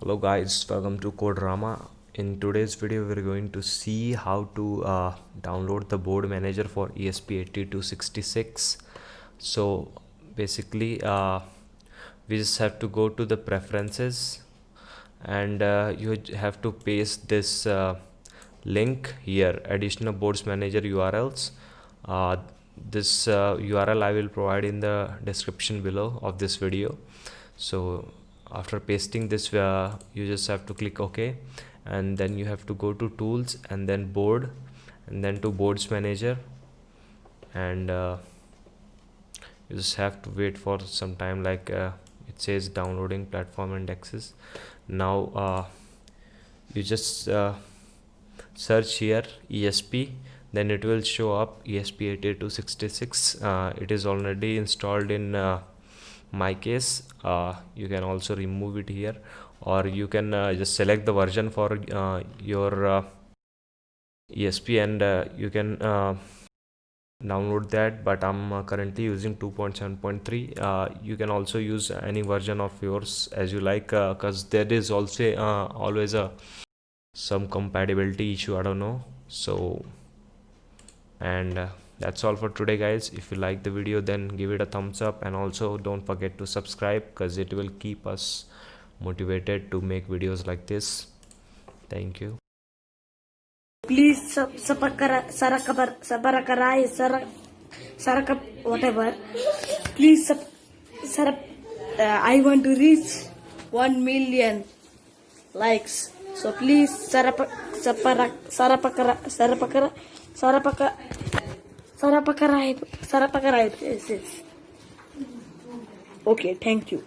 Hello guys, welcome to Coderama. In today's video we're going to see how to download the board manager for ESP8266. So basically we just have to go to the preferences and you have to paste this link here, additional boards manager URLs. This URL I will provide in the description below of this video. So after pasting this you just have to click OK, and then you have to go to tools and then board and then to boards manager, and you just have to wait for some time, like it says downloading platform indexes. Now you just search here ESP, then it will show up ESP8266. It is already installed in my case. You can also remove it here, or you can just select the version for your ESP and you can download that, but I'm currently using 2.7.3. You can also use any version of yours as you like, because there is also always some compatibility issue, I don't know. So and that's all for today guys. If you like the video, then give it a thumbs up, and also don't forget to subscribe because it will keep us motivated to make videos like this. Thank you. Please whatever. Please I want to reach 1 million likes. So please Sarapakara. Yes. Okay, thank you.